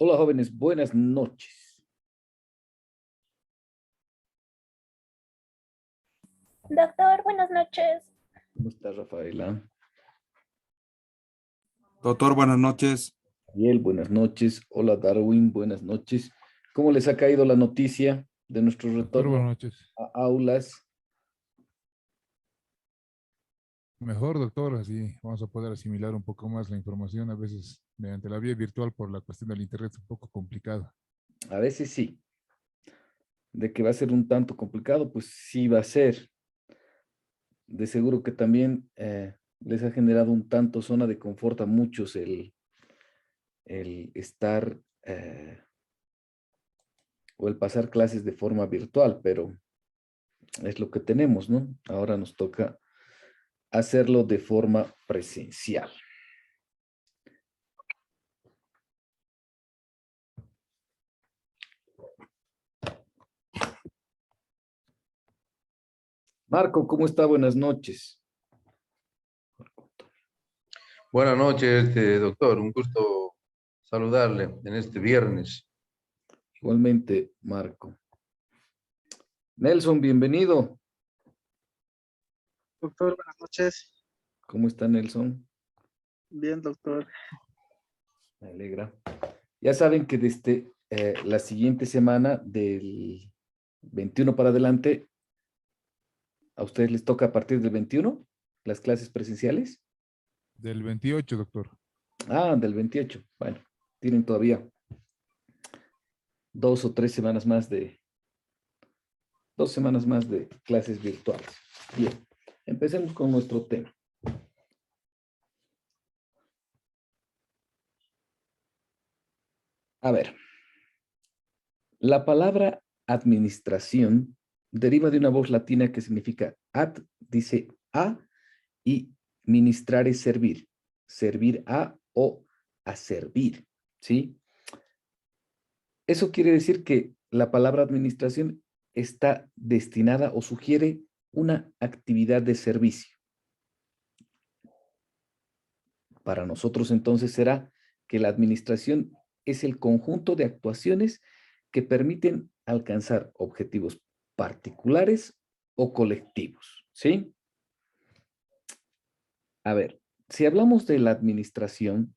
Hola jóvenes, buenas noches. Doctor, buenas noches. ¿Cómo está Rafaela? Doctor, buenas noches. Ariel, buenas noches. Hola Darwin, buenas noches. ¿Cómo les ha caído la noticia de nuestro Doctor, retorno buenas noches. a aulas? Mejor, doctor, así vamos a poder asimilar un poco más la información. A veces, mediante la vía virtual, por la cuestión del internet, es un poco complicado. A veces sí. De que va a ser un tanto complicado, pues sí va a ser. De seguro que también les ha generado un tanto zona de confort a muchos el estar o el pasar clases de forma virtual, pero es lo que tenemos, ¿no? Ahora nos toca hacerlo de forma presencial. Marco, ¿cómo está? Buenas noches. Buenas noches, doctor. Un gusto saludarle en este viernes. Igualmente, Marco. Nelson, bienvenido. Doctor, buenas noches. ¿Cómo está Nelson? Bien, doctor. Me alegra. Ya saben que desde la siguiente semana, del 21 para adelante, a ustedes les toca a partir del 21 las clases presenciales. Del 28, doctor. Ah, del 28. Bueno, tienen todavía 2 o 3 semanas más de, 2 semanas más de clases virtuales. Bien, empecemos con nuestro tema. A ver, la palabra administración deriva de una voz latina que significa ad, dice a, y ministrar es servir. Servir a o a servir, ¿sí? Eso quiere decir que la palabra administración está destinada o sugiere una actividad de servicio. Para nosotros entonces será que la administración es el conjunto de actuaciones que permiten alcanzar objetivos particulares o colectivos, ¿sí? A ver, si hablamos de la administración,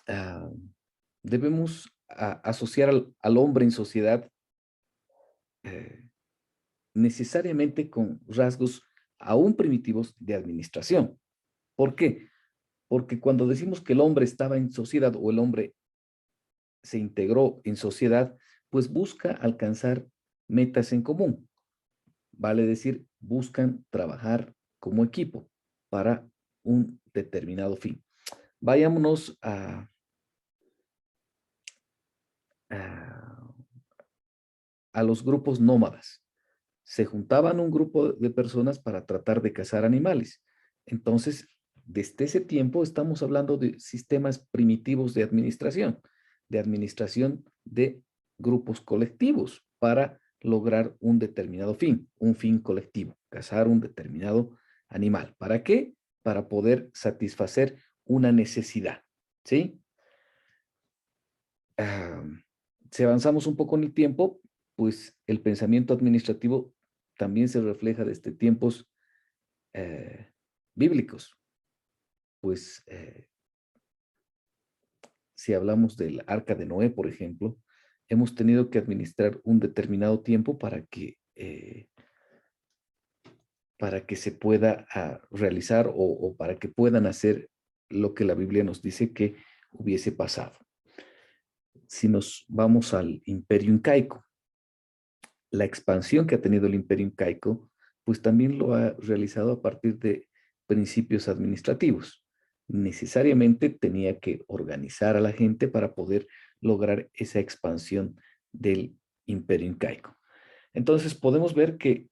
ah, debemos asociar al hombre en sociedad eh, necesariamente con rasgos aún primitivos de administración. ¿Por qué? Porque cuando decimos que el hombre estaba en sociedad o el hombre se integró en sociedad, pues busca alcanzar metas en común. Vale decir, buscan trabajar como equipo para un determinado fin. Vayámonos a, a los grupos nómadas. Se juntaban un grupo de personas para tratar de cazar animales. Entonces, desde ese tiempo estamos hablando de sistemas primitivos de administración de grupos colectivos para lograr un determinado fin, un fin colectivo, cazar un determinado animal. ¿Para qué? Para poder satisfacer una necesidad, ¿sí? Ah, si avanzamos un poco en el tiempo, pues el pensamiento administrativo también se refleja desde tiempos bíblicos. Pues si hablamos del arca de Noé, por ejemplo, hemos tenido que administrar un determinado tiempo para que se pueda realizar o para que puedan hacer lo que la Biblia nos dice que hubiese pasado. Si nos vamos al imperio incaico, la expansión que ha tenido el imperio incaico, pues también lo ha realizado a partir de principios administrativos. Necesariamente tenía que organizar a la gente para poder lograr esa expansión del imperio incaico. Entonces podemos ver que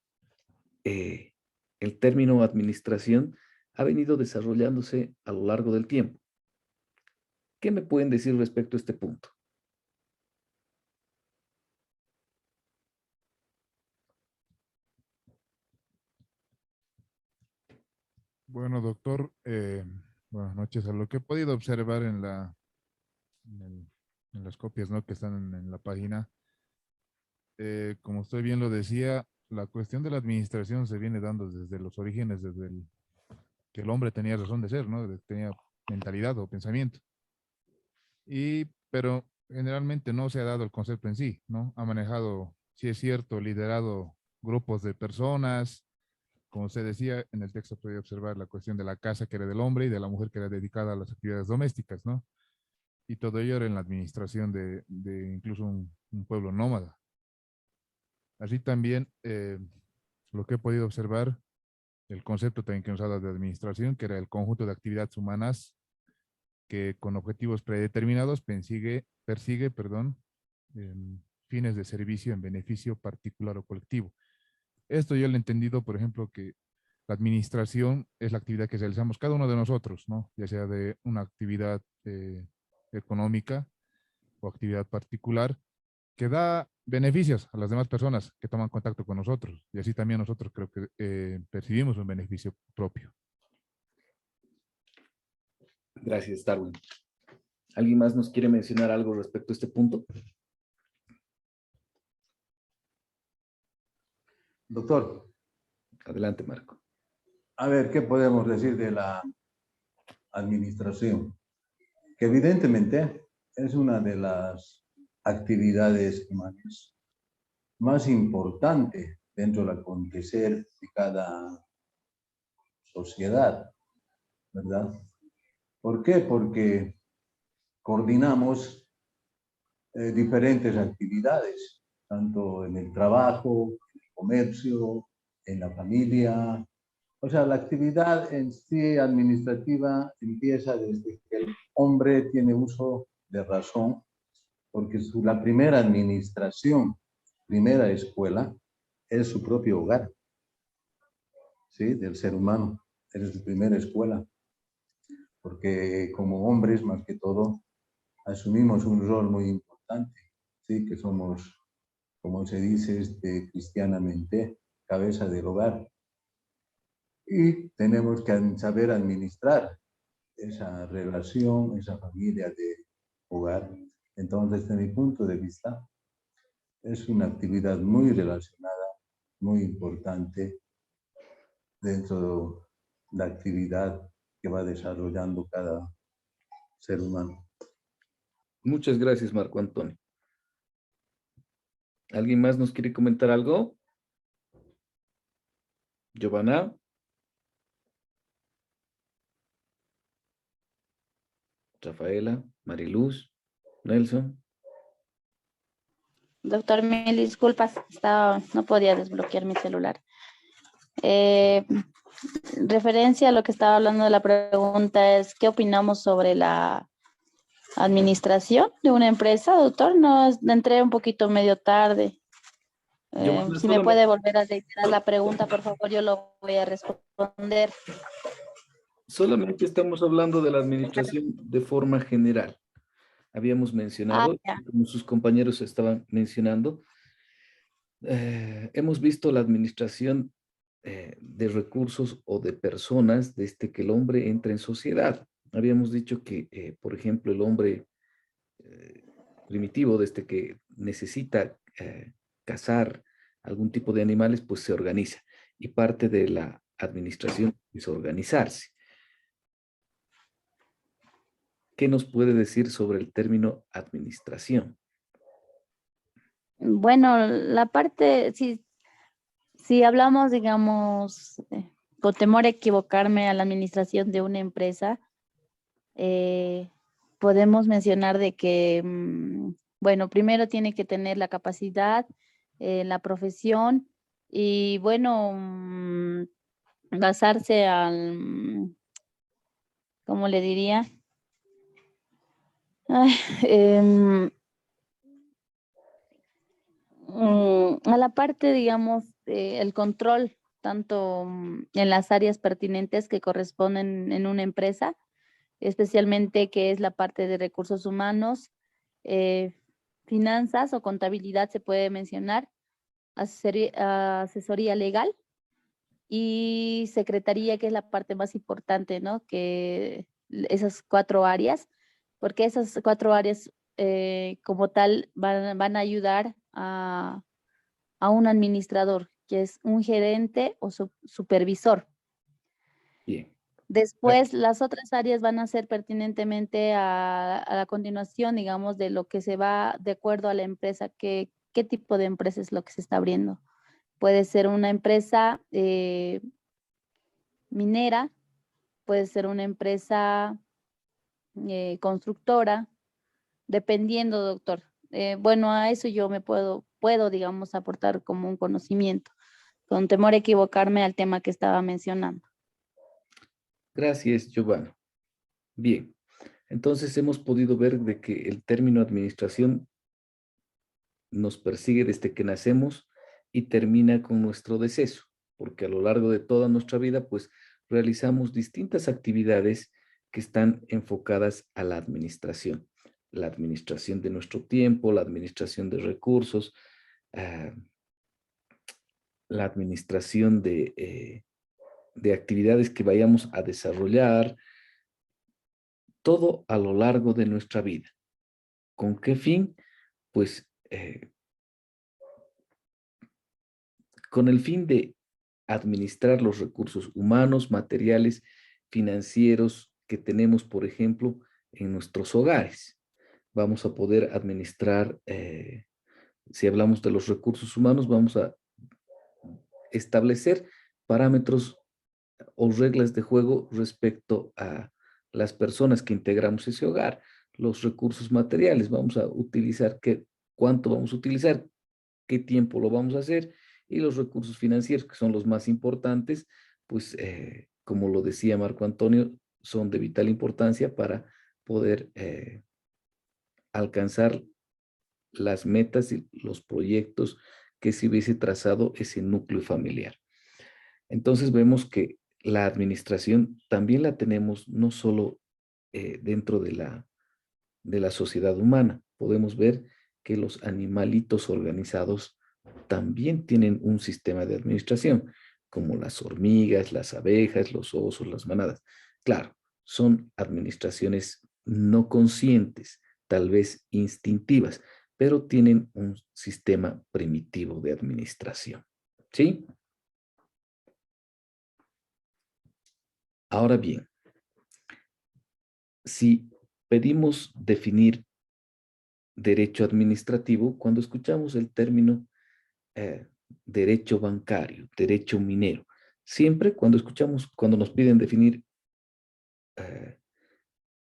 eh, el término administración ha venido desarrollándose a lo largo del tiempo. ¿Qué me pueden decir respecto a este punto? Bueno, doctor, buenas noches. A lo que he podido observar en la en las copias, ¿no?, que están en la página. Como usted bien lo decía, la cuestión de la administración se viene dando desde los orígenes, que el hombre tenía razón de ser, ¿no? Tenía mentalidad o pensamiento. Pero generalmente no se ha dado el concepto en sí, ¿no? Ha manejado, sí es cierto, liderado grupos de personas. Como usted decía, en el texto podía observar la cuestión de la casa que era del hombre y de la mujer que era dedicada a las actividades domésticas, ¿no? Y todo ello era en la administración de incluso un pueblo nómada. Así también, lo que he podido observar, el concepto también que nos ha dado de administración, que era el conjunto de actividades humanas que con objetivos predeterminados persigue, fines de servicio en beneficio particular o colectivo. Esto yo lo he entendido, por ejemplo, que la administración es la actividad que realizamos cada uno de nosotros, ¿no? Ya sea de una actividad económica o actividad particular que da beneficios a las demás personas que toman contacto con nosotros. Y así también nosotros creo que percibimos un beneficio propio. Gracias, Darwin. ¿Alguien más nos quiere mencionar algo respecto a este punto? Doctor, Adelante, Marco. a ver, ¿qué podemos decir de la administración? Que evidentemente es una de las actividades humanas más importantes dentro del acontecer de cada sociedad, ¿verdad? ¿Por qué? Porque coordinamos diferentes actividades, tanto en el trabajo, en el comercio, en la familia. O sea, la actividad en sí administrativa empieza desde que el hombre tiene uso de razón, porque la primera administración, primera escuela, es su propio hogar, ¿sí? Del ser humano. Es su primera escuela. Porque como hombres, más que todo, asumimos un rol muy importante, ¿sí? Que somos, como se dice cristianamente, cabeza del hogar. Y tenemos que saber administrar esa relación, esa familia de hogar. Entonces, desde mi punto de vista, es una actividad muy relacionada, muy importante dentro de la actividad que va desarrollando cada ser humano. Muchas gracias, Marco Antonio. ¿Alguien más nos quiere comentar algo? Giovanna. Rafaela, Mariluz, Nelson. Doctor, mil disculpas, no podía desbloquear mi celular. Referencia a lo que estaba hablando de la pregunta es, ¿qué opinamos sobre la administración de una empresa, doctor? No, entré un poquito medio tarde. Giovanna, Si me puede volver a reiterar la pregunta, por favor, yo lo voy a responder. solamente estamos hablando de la administración de forma general. Habíamos mencionado, Ya. como sus compañeros estaban mencionando, hemos visto la administración de recursos o de personas desde que el hombre entra en sociedad. Habíamos dicho que, por ejemplo, el hombre primitivo, desde que necesita cazar algún tipo de animales, pues se organiza. Y parte de la administración es organizarse. ¿Qué nos puede decir sobre el término administración? Bueno, la parte, si hablamos, digamos, con temor a equivocarme a la administración de una empresa, podemos mencionar de que, bueno, primero tiene que tener la capacidad, la profesión y, bueno, basarse al, ¿cómo le diría? Ay, a la parte, digamos, el control, tanto en las áreas pertinentes que corresponden en una empresa, especialmente que es la parte de recursos humanos, eh, finanzas o contabilidad se puede mencionar, asesoría legal y secretaría, que es la parte más importante, ¿no? Que esas 4 áreas porque esas 4 áreas como tal van a ayudar a un administrador, que es un gerente o supervisor. Bien. Después, las otras áreas van a ser pertinentemente a la continuación, digamos, de lo que se va de acuerdo a la empresa, qué tipo de empresa es lo que se está abriendo. Puede ser una empresa minera, puede ser una empresa constructora, dependiendo, doctor. Bueno, a eso yo me puedo, digamos, aportar como un conocimiento, con temor a equivocarme al tema que estaba mencionando. Gracias, Giovanna. Bien, entonces hemos podido ver de que el término administración nos persigue desde que nacemos y termina con nuestro deceso, porque a lo largo de toda nuestra vida, pues, realizamos distintas actividades que están enfocadas a la administración de nuestro tiempo, la administración de recursos, ah, la administración de actividades que vayamos a desarrollar, todo a lo largo de nuestra vida. ¿Con qué fin? Pues con el fin de administrar los recursos humanos, materiales, financieros que tenemos, por ejemplo, en nuestros hogares. Vamos a poder administrar, si hablamos de los recursos humanos, vamos a establecer parámetros o reglas de juego respecto a las personas que integramos ese hogar. Los recursos materiales, vamos a utilizar cuánto vamos a utilizar, qué tiempo lo vamos a hacer, y los recursos financieros, que son los más importantes, pues como lo decía Marco Antonio, son de vital importancia para poder alcanzar las metas y los proyectos que se hubiese trazado ese núcleo familiar. Entonces vemos que la administración también la tenemos no solo dentro de la sociedad humana. Podemos ver que los animalitos organizados también tienen un sistema de administración, como las hormigas, las abejas, los osos, las manadas. Claro, son administraciones no conscientes, tal vez instintivas, pero tienen un sistema primitivo de administración. ¿Sí? Ahora bien, si pedimos definir derecho administrativo, cuando escuchamos el término derecho bancario, derecho minero, siempre cuando nos piden definir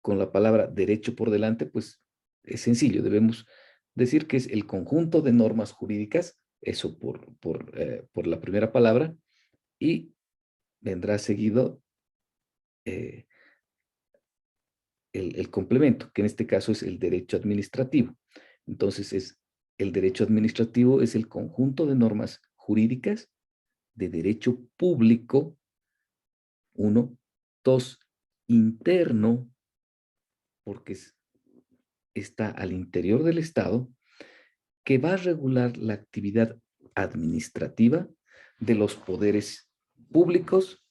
con la palabra derecho por delante, pues es sencillo, debemos decir que es el conjunto de normas jurídicas, eso por la primera palabra, y vendrá seguido el complemento, que en este caso es el derecho administrativo. Entonces, el derecho administrativo es el conjunto de normas jurídicas de derecho público, 1, 2, interno, porque está al interior del Estado, que va a regular la actividad administrativa de los poderes públicos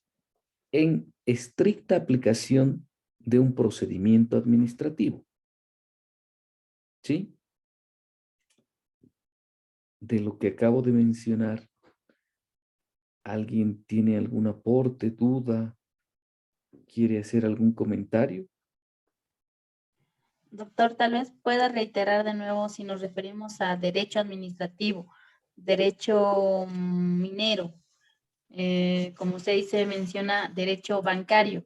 en estricta aplicación de un procedimiento administrativo. ¿Sí? De lo que acabo de mencionar, ¿alguien tiene algún aporte, duda? ¿Quiere hacer algún comentario? Doctor, tal vez pueda reiterar de nuevo si nos referimos a derecho administrativo, derecho minero, como usted dice, menciona derecho bancario.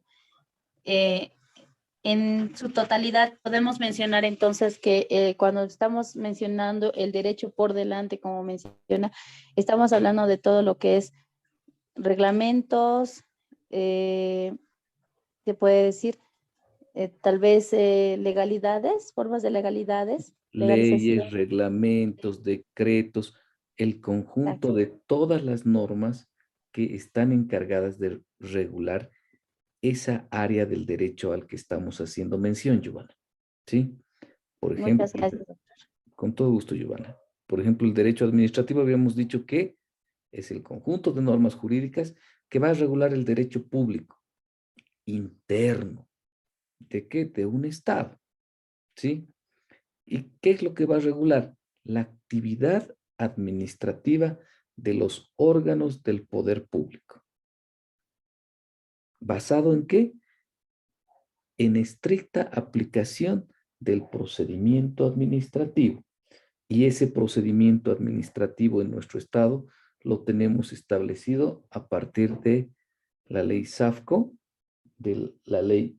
En su totalidad, podemos mencionar entonces que cuando estamos mencionando el derecho por delante, como menciona, estamos hablando de todo lo que es reglamentos, se puede decir, tal vez legalidades, formas de legalidades, legalización. Leyes, reglamentos, decretos, el conjunto de todas las normas que están encargadas de regular esa área del derecho al que estamos haciendo mención, Giovanna. ¿Sí? Por ejemplo, Muchas gracias, doctor. con todo gusto, Giovanna. Por ejemplo, el derecho administrativo habíamos dicho que es el conjunto de normas jurídicas que va a regular el derecho público interno. ¿De qué? De un Estado. ¿sí? ¿Y qué es lo que va a regular? La actividad administrativa de los órganos del poder público. ¿Basado en qué? En estricta aplicación del procedimiento administrativo. Y ese procedimiento administrativo en nuestro estado lo tenemos establecido a partir de la ley SAFCO, de la ley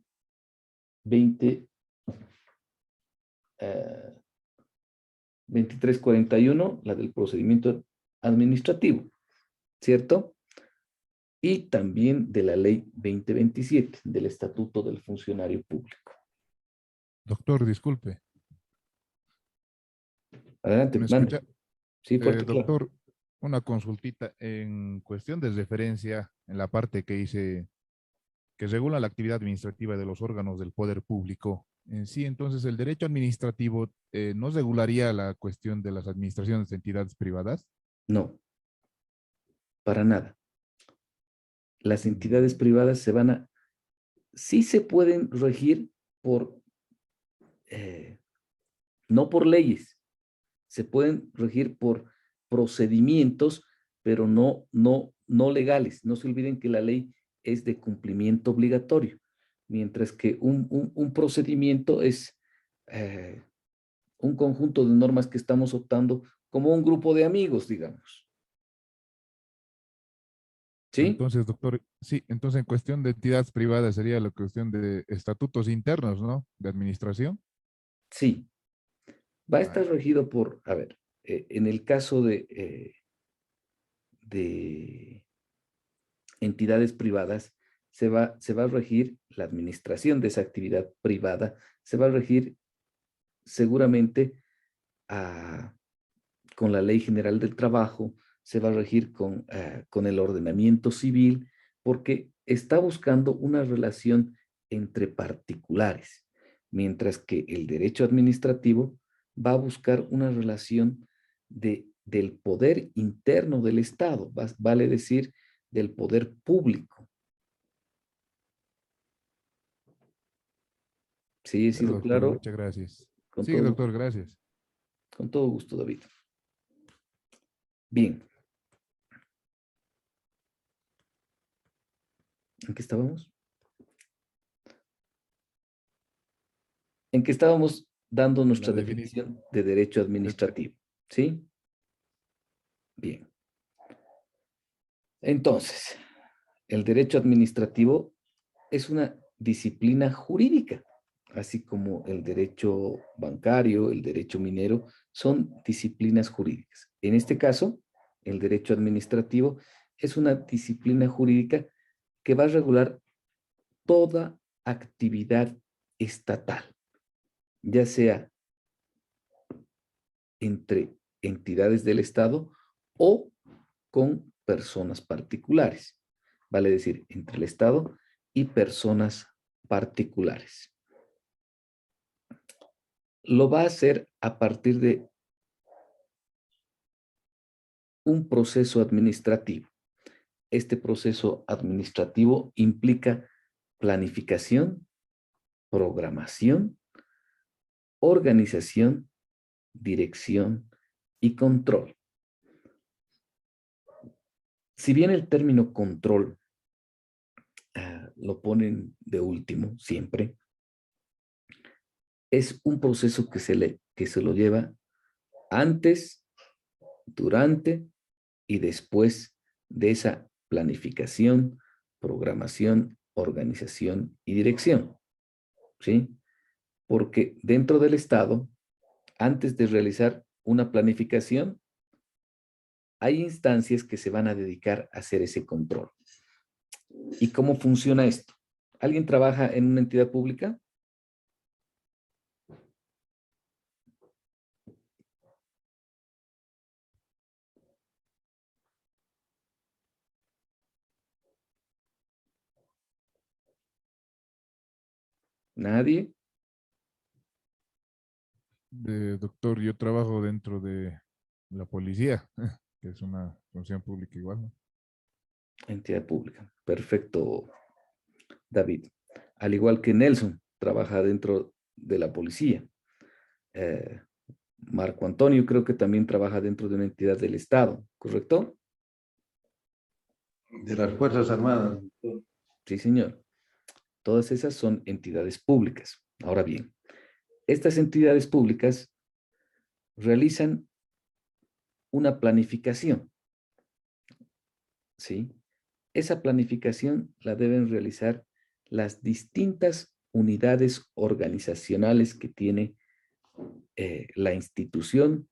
2341, la del procedimiento administrativo, ¿cierto? Y también de la ley 2027, del Estatuto del Funcionario Público. Doctor, disculpe. Adelante, ¿Me mande. escucha? Sí, fuerte, claro. Doctor, una consultita en cuestión de referencia en la parte que dice que regula la actividad administrativa de los órganos del poder público. En sí, entonces, el derecho administrativo ¿no regularía la cuestión de las administraciones de entidades privadas? No, para nada. Las entidades privadas sí se pueden regir por, no por leyes, se pueden regir por procedimientos, pero no legales. No se olviden que la ley es de cumplimiento obligatorio, mientras que un procedimiento es un conjunto de normas que estamos optando como un grupo de amigos, digamos. ¿Sí? Entonces, doctor, sí, entonces en cuestión de entidades privadas sería la cuestión de estatutos internos, ¿no? De administración. Sí. Va a estar Vale. regido por, a ver, en el caso de entidades privadas, se va a regir la administración de esa actividad privada, se va a regir seguramente con la Ley General del Trabajo, se va a regir con el ordenamiento civil, porque está buscando una relación entre particulares, mientras que el derecho administrativo va a buscar una relación del poder interno del Estado, vale decir, del poder público. ¿Sí he Claro, sido doctor, claro? muchas gracias. Con Sí, todo, doctor, gracias. con todo gusto, David. Bien. ¿En qué estábamos? En que estábamos dando nuestra La definición. definición de derecho administrativo. ¿Sí? Bien. Entonces, el derecho administrativo es una disciplina jurídica, así como el derecho bancario, el derecho minero, son disciplinas jurídicas. En este caso, el derecho administrativo es una disciplina jurídica que va a regular toda actividad estatal, ya sea entre entidades del Estado o con personas particulares. Vale decir, entre el Estado y personas particulares. Lo va a hacer a partir de un proceso administrativo. Este proceso administrativo implica planificación, programación, organización, dirección y control. Si bien el término control lo ponen de último siempre, es un proceso que se lo lleva antes, durante y después de esa planificación, programación, organización y dirección. ¿Sí? Porque dentro del Estado, antes de realizar una planificación, hay instancias que se van a dedicar a hacer ese control. ¿Y cómo funciona esto? ¿Alguien trabaja en una entidad pública? ¿Nadie? Doctor, yo trabajo dentro de la policía, que es una función pública igual, ¿no? Entidad pública. Perfecto, David. Al igual que Nelson, trabaja dentro de la policía. Marco Antonio creo que también trabaja dentro de una entidad del Estado, ¿correcto? De las Fuerzas Armadas. Sí, señor. Todas esas son entidades públicas. Ahora bien, estas entidades públicas realizan una planificación, ¿sí? Esa planificación la deben realizar las distintas unidades organizacionales que tiene la institución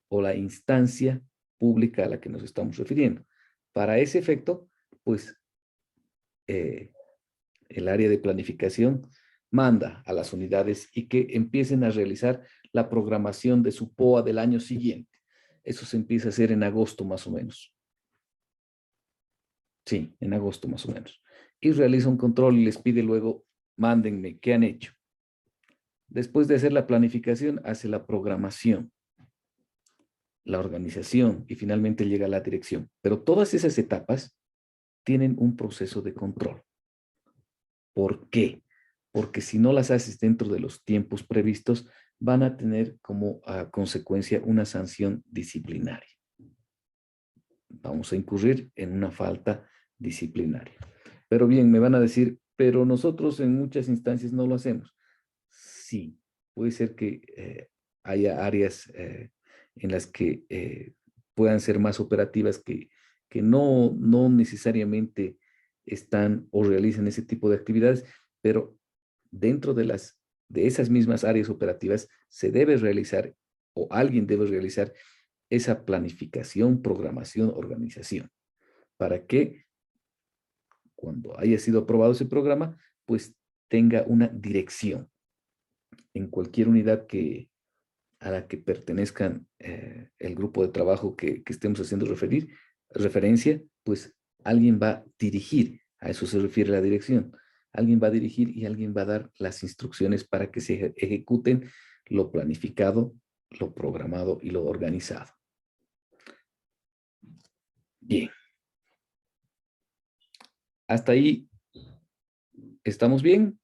o la instancia pública a la que nos estamos refiriendo. Para ese efecto, pues, el área de planificación manda a las unidades y que empiecen a realizar la programación de su POA del año siguiente. Eso se empieza a hacer en agosto más o menos. Sí, en agosto más o menos. Y realiza un control y les pide luego, mándenme, ¿qué han hecho? Después de hacer la planificación, hace la programación, la organización y finalmente llega a la dirección. Pero todas esas etapas tienen un proceso de control. ¿Por qué? Porque si no las haces dentro de los tiempos previstos, van a tener como consecuencia una sanción disciplinaria. Vamos a incurrir en una falta disciplinaria. Pero bien, me van a decir, pero nosotros en muchas instancias no lo hacemos. Sí, puede ser que haya áreas en las que puedan ser más operativas que no necesariamente están o realizan ese tipo de actividades, pero dentro de esas mismas áreas operativas se debe realizar o alguien debe realizar esa planificación, programación, organización, para que cuando haya sido aprobado ese programa, pues tenga una dirección en cualquier unidad a la que pertenezcan el grupo de trabajo que estemos haciendo referencia, pues alguien va a dirigir, a eso se refiere la dirección, alguien va a dirigir y alguien va a dar las instrucciones para que se ejecuten lo planificado, lo programado y lo organizado. Bien. Hasta ahí, ¿estamos bien?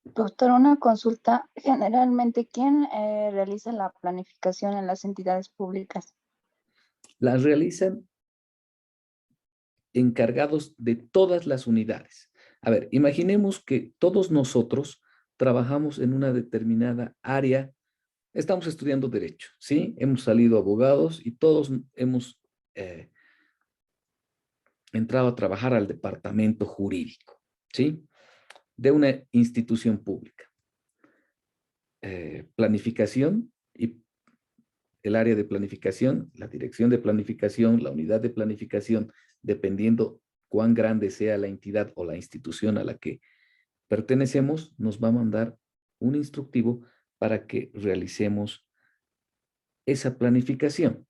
Doctor, una consulta. Generalmente, ¿quién realiza la planificación en las entidades públicas? Las realizan encargados de todas las unidades. A ver, imaginemos que todos nosotros trabajamos en una determinada área. Estamos estudiando derecho, ¿sí? Hemos salido abogados y todos hemos entrado a trabajar al departamento jurídico, ¿sí? De una institución pública. Planificación y el área de planificación, la dirección de planificación, la unidad de planificación, dependiendo cuán grande sea la entidad o la institución a la que pertenecemos, nos va a mandar un instructivo para que realicemos esa planificación.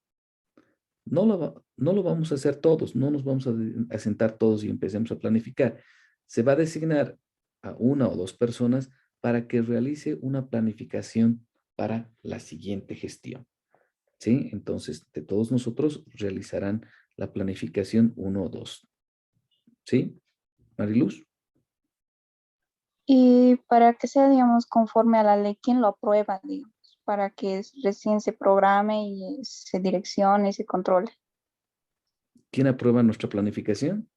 No lo vamos a hacer todos, no nos vamos a sentar todos y empecemos a planificar. Se va a designar a una o dos personas para que realice una planificación para la siguiente gestión. ¿Sí? Entonces, de todos nosotros realizarán la planificación 1 o 2. ¿Sí? Mariluz. Y para que sea, digamos, conforme a la ley, ¿quién lo aprueba, digamos? Para que recién se programe y se direccione y se controle. ¿Quién aprueba nuestra planificación?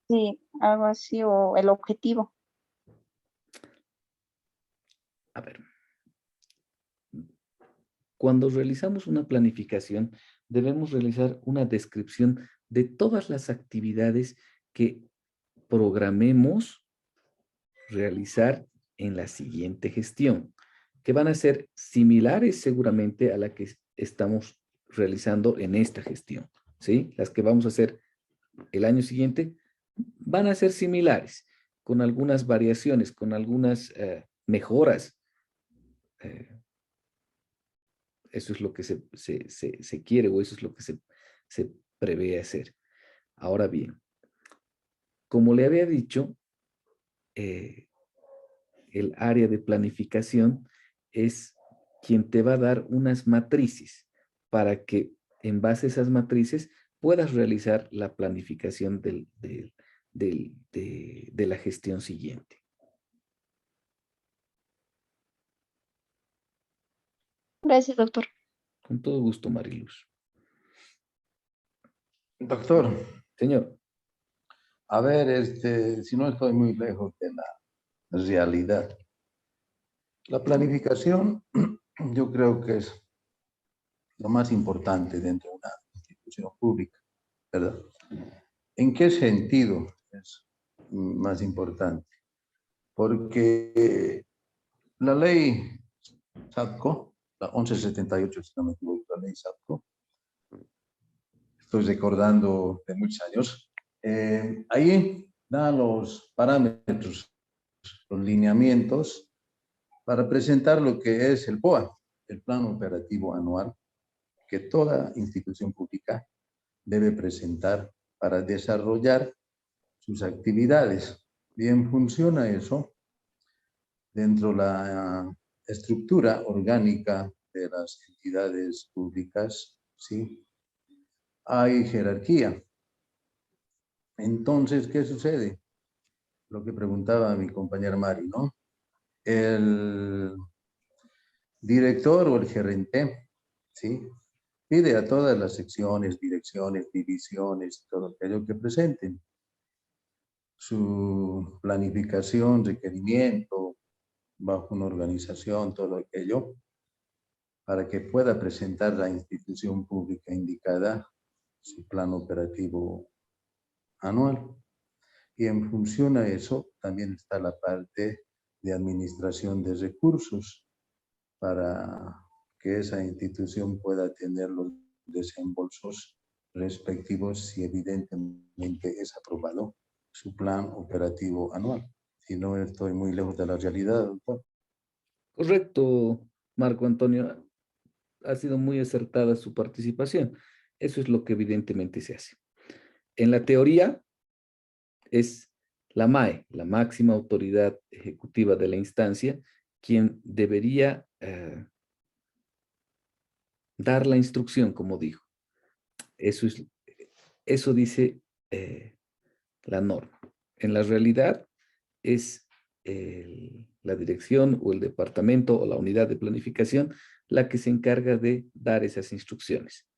Sí, algo así, o el objetivo. A ver. Cuando realizamos una planificación, debemos realizar una descripción de todas las actividades que programemos realizar en la siguiente gestión, que van a ser similares seguramente a la que estamos realizando en esta gestión, ¿sí? Las que vamos a hacer el año siguiente van a ser similares, con algunas variaciones, con algunas mejoras. Eso es lo que se quiere o eso es lo que se prevé hacer. Ahora bien, como le había dicho, el área de planificación es quien te va a dar unas matrices para que en base a esas matrices puedas realizar la planificación de la gestión siguiente. Gracias, doctor. Con todo gusto, Mariluz. Doctor, Señor, a ver, si no estoy muy lejos de la realidad. La planificación, yo creo que es lo más importante dentro de una institución pública, ¿verdad? ¿En qué sentido es más importante? Porque la ley SAPCO, la 1178, si no me equivoco, la ley SAPCO, estoy recordando de muchos años, ahí da los parámetros, los lineamientos para presentar lo que es el POA, el Plan Operativo Anual, que toda institución pública debe presentar para desarrollar sus actividades. Bien funciona eso dentro de la estructura orgánica de las entidades públicas, ¿sí? Hay jerarquía. Entonces, ¿qué sucede? Lo que preguntaba mi compañera Mari, ¿no? El director o el gerente, ¿sí? Pide a todas las secciones, direcciones, divisiones, todo aquello que presenten su planificación, requerimiento, bajo una organización, todo aquello, para que pueda presentar la institución pública indicada su plan operativo anual. Y en función a eso, también está la parte de administración de recursos para que esa institución pueda tener los desembolsos respectivos si evidentemente es aprobado su plan operativo anual. Si no estoy muy lejos de la realidad, doctor. correcto, Marco Antonio. Ha sido muy acertada su participación. Eso es lo que evidentemente se hace. En la teoría es la MAE, la máxima autoridad ejecutiva de la instancia, quien debería dar la instrucción, como dijo. Eso dice la norma. En la realidad es la dirección o el departamento o la unidad de planificación la que se encarga de dar esas instrucciones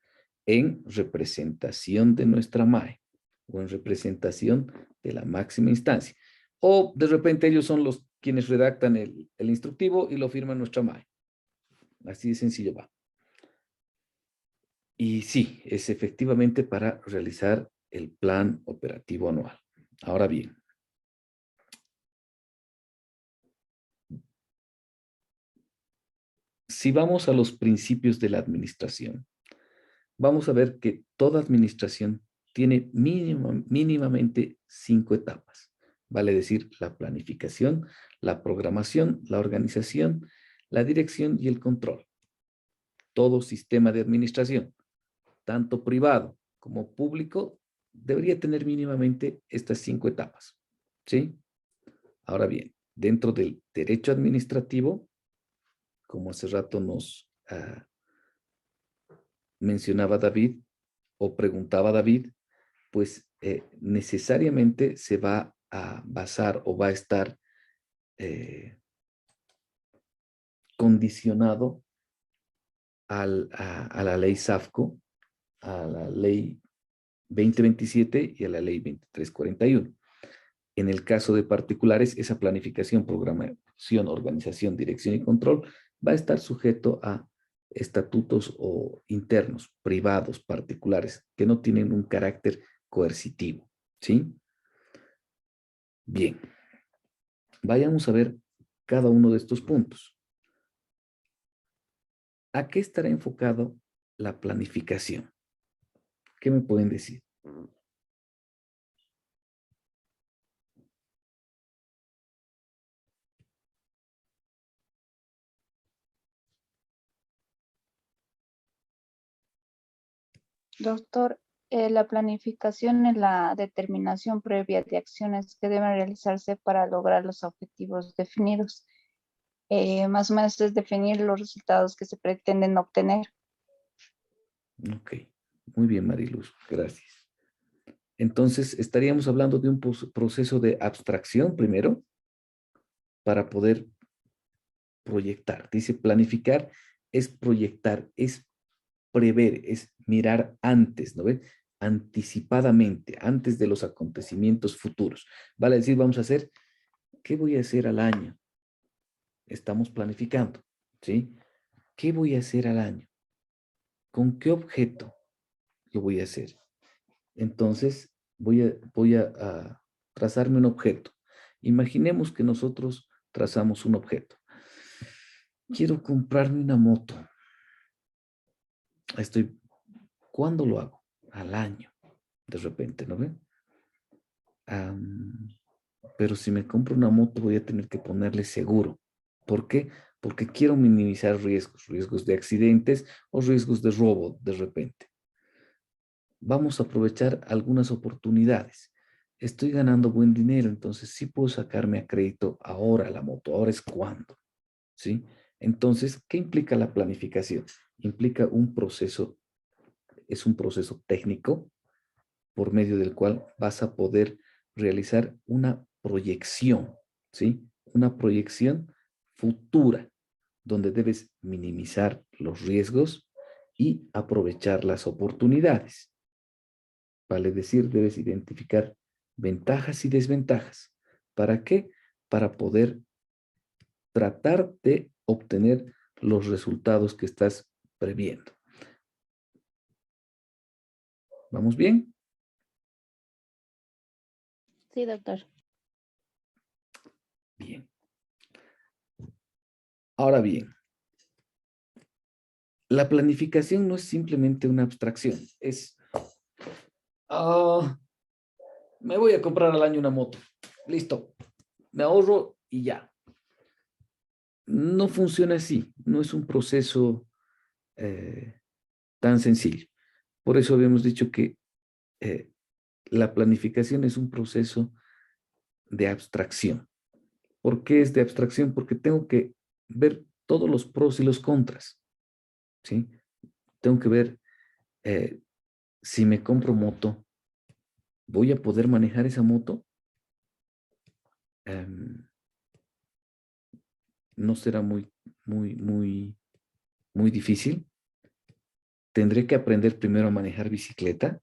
en representación de nuestra MAE o en representación de la máxima instancia. O de repente ellos son los quienes redactan el instructivo y lo firma nuestra MAE. Así de sencillo va. Y sí, es efectivamente para realizar el plan operativo anual. Ahora bien, si vamos a los principios de la administración, vamos a ver que toda administración tiene mínimamente 5 etapas. Vale decir, la planificación, la programación, la organización, la dirección y el control. Todo sistema de administración, tanto privado como público, debería tener mínimamente estas 5 etapas. ¿Sí? Ahora bien, dentro del derecho administrativo, como hace rato nos mencionaba David o preguntaba David, pues necesariamente se va a basar o va a estar condicionado a la ley SAFCO, a la ley 2027 y a la ley 2341. En el caso de particulares, esa planificación, programación, organización, dirección y control va a estar sujeto a estatutos o internos, privados, particulares, que no tienen un carácter coercitivo, ¿sí? Bien, vayamos a ver cada uno de estos puntos. ¿A qué estará enfocado la planificación? ¿Qué me pueden decir? Doctor, la planificación es la determinación previa de acciones que deben realizarse para lograr los objetivos definidos. Más o menos es definir los resultados que se pretenden obtener. Ok, muy bien, Mariluz, gracias. Entonces, estaríamos hablando de un proceso de abstracción primero para poder proyectar. Dice planificar es proyectar, es prever, es mirar antes, ¿no ves? Anticipadamente, antes de los acontecimientos futuros. Vale decir, vamos a hacer, ¿qué voy a hacer al año? Estamos planificando, ¿sí? ¿Qué voy a hacer al año? ¿Con qué objeto lo voy a hacer? Entonces, voy a trazarme un objeto. Imaginemos que nosotros trazamos un objeto. Quiero comprarme una moto. ¿Cuándo lo hago? Al año, de repente, ¿no ven? Pero si me compro una moto voy a tener que ponerle seguro. ¿Por qué? Porque quiero minimizar riesgos de accidentes o riesgos de robo de repente. Vamos a aprovechar algunas oportunidades. Estoy ganando buen dinero, entonces sí puedo sacarme a crédito ahora la moto. Ahora es cuando, ¿sí? Entonces, ¿qué implica la planificación? Implica un proceso, es un proceso técnico por medio del cual vas a poder realizar una proyección, ¿sí? Una proyección futura, donde debes minimizar los riesgos y aprovechar las oportunidades. Vale decir, debes identificar ventajas y desventajas. ¿Para qué? Para poder tratar de obtener los resultados que estás previendo. ¿Vamos bien? Sí, doctor. Bien. Ahora bien, la planificación no es simplemente una abstracción, es, me voy a comprar al año una moto, listo, me ahorro y ya. No funciona así, no es un proceso tan sencillo. Por eso habíamos dicho que la planificación es un proceso de abstracción. ¿Por qué es de abstracción? Porque tengo que ver todos los pros y los contras, ¿sí? Tengo que ver si me compro moto, ¿voy a poder manejar esa moto? No será muy difícil. Tendré que aprender primero a manejar bicicleta.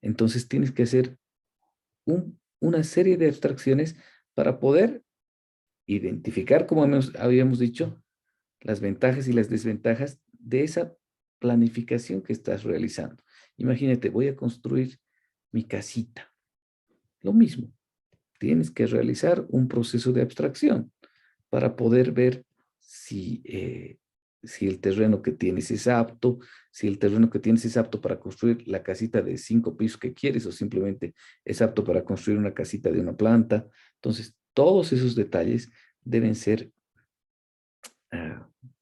Entonces tienes que hacer una serie de abstracciones para poder identificar, como habíamos dicho, las ventajas y las desventajas de esa planificación que estás realizando. Imagínate, voy a construir mi casita. Lo mismo, tienes que realizar un proceso de abstracción para poder ver si el terreno que tienes es apto, si el terreno que tienes es apto para construir la casita de 5 pisos que quieres o simplemente es apto para construir una casita de una planta. Entonces, todos esos detalles deben ser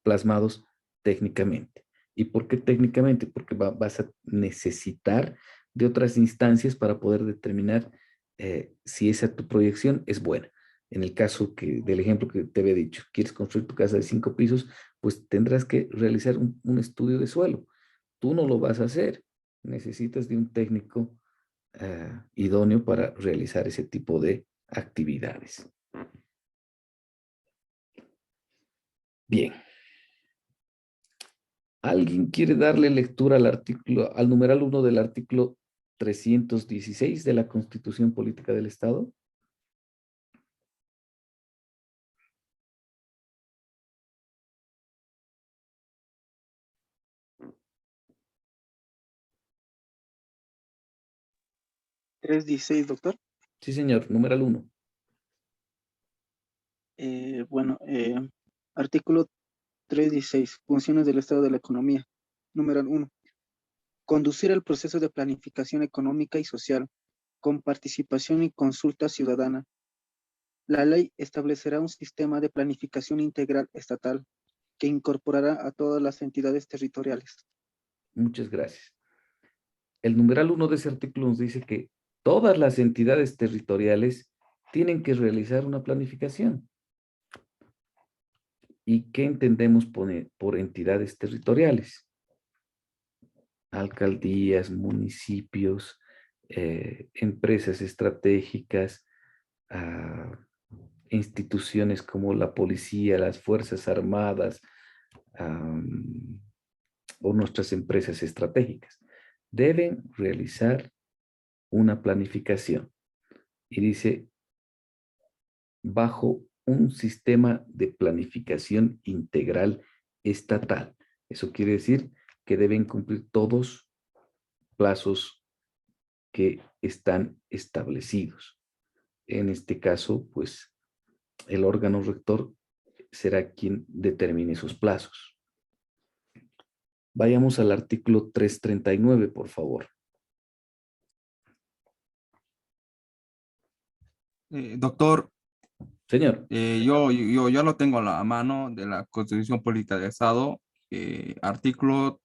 plasmados técnicamente. ¿Y por qué técnicamente? Porque vas a necesitar de otras instancias para poder determinar si esa tu proyección es buena. En el caso del ejemplo que te había dicho, quieres construir tu casa de 5 pisos, pues tendrás que realizar un estudio de suelo. Tú no lo vas a hacer. Necesitas de un técnico idóneo para realizar ese tipo de actividades. Bien. ¿Alguien quiere darle lectura al numeral 1 del artículo 316 de la Constitución Política del Estado? ¿316, doctor? Sí, señor, numeral 1. Bueno, artículo 316, funciones del Estado de la Economía. Número 1. Conducir el proceso de planificación económica y social con participación y consulta ciudadana. La ley establecerá un sistema de planificación integral estatal que incorporará a todas las entidades territoriales. Muchas gracias. El numeral 1 de ese artículo nos dice que todas las entidades territoriales tienen que realizar una planificación. ¿Y qué entendemos por entidades territoriales? Alcaldías, municipios, empresas estratégicas, instituciones como la policía, las Fuerzas Armadas, o nuestras empresas estratégicas. Deben realizar una planificación. Y dice, bajo un sistema de planificación integral estatal. Eso quiere decir que deben cumplir todos plazos que están establecidos. En este caso, pues, el órgano rector será quien determine esos plazos. Vayamos al artículo 339, por favor. Doctor, Señor. yo ya lo tengo a la mano de la Constitución Política del Estado, artículo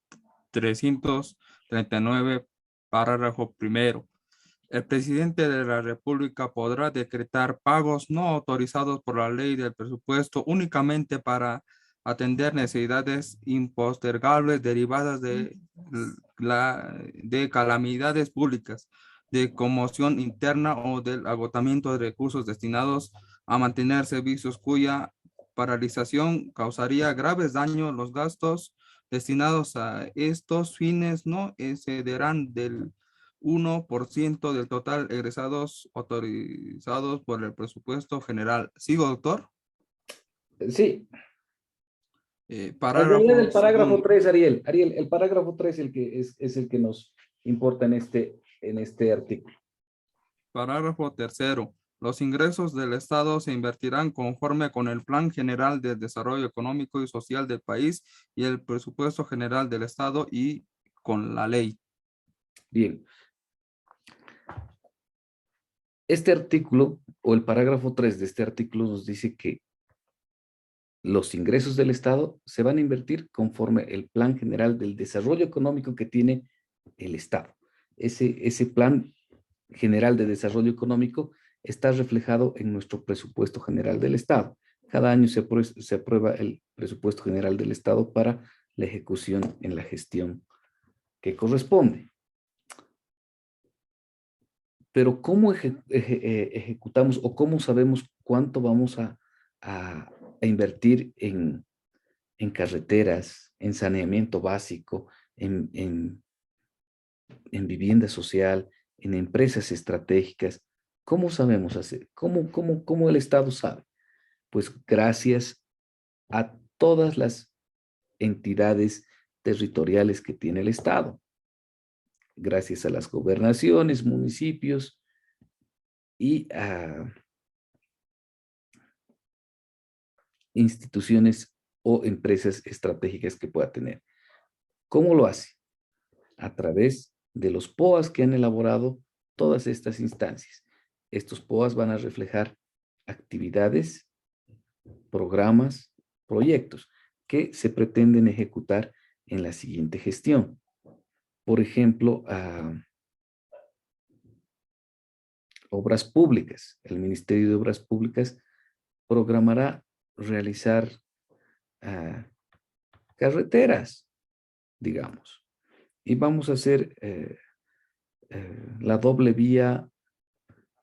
339, párrafo primero. El presidente de la República podrá decretar pagos no autorizados por la ley del presupuesto únicamente para atender necesidades impostergables derivadas de calamidades públicas, de conmoción interna o del agotamiento de recursos destinados a mantener servicios cuya paralización causaría graves daños. Los gastos destinados a estos fines no excederán del 1% del total egresados autorizados por el presupuesto general. ¿Sigo, doctor? Sí. Parágrafo El parágrafo segundo. 3, Ariel. Ariel, el parágrafo 3 es el que nos importa en este artículo. Parágrafo tercero. Los ingresos del Estado se invertirán conforme con el Plan General de Desarrollo Económico y Social del país y el presupuesto general del Estado y con la ley. Bien. Este artículo, o el parágrafo 3 de este artículo, nos dice que los ingresos del Estado se van a invertir conforme el Plan General del Desarrollo Económico que tiene el Estado. Ese Plan General de Desarrollo Económico está reflejado en nuestro presupuesto general del Estado. Cada año se aprueba el presupuesto general del Estado para la ejecución en la gestión que corresponde. Pero ¿cómo ejecutamos o cómo sabemos cuánto vamos a invertir en carreteras, en saneamiento básico, en vivienda social, en empresas estratégicas? ¿Cómo sabemos hacer? ¿Cómo el Estado sabe? Pues gracias a todas las entidades territoriales que tiene el Estado. Gracias a las gobernaciones, municipios y a instituciones o empresas estratégicas que pueda tener. ¿Cómo lo hace? A través de los POAs que han elaborado todas estas instancias. Estos POAs van a reflejar actividades, programas, proyectos que se pretenden ejecutar en la siguiente gestión. Por ejemplo, obras públicas. El Ministerio de Obras Públicas programará realizar carreteras, digamos. Y vamos a hacer la doble vía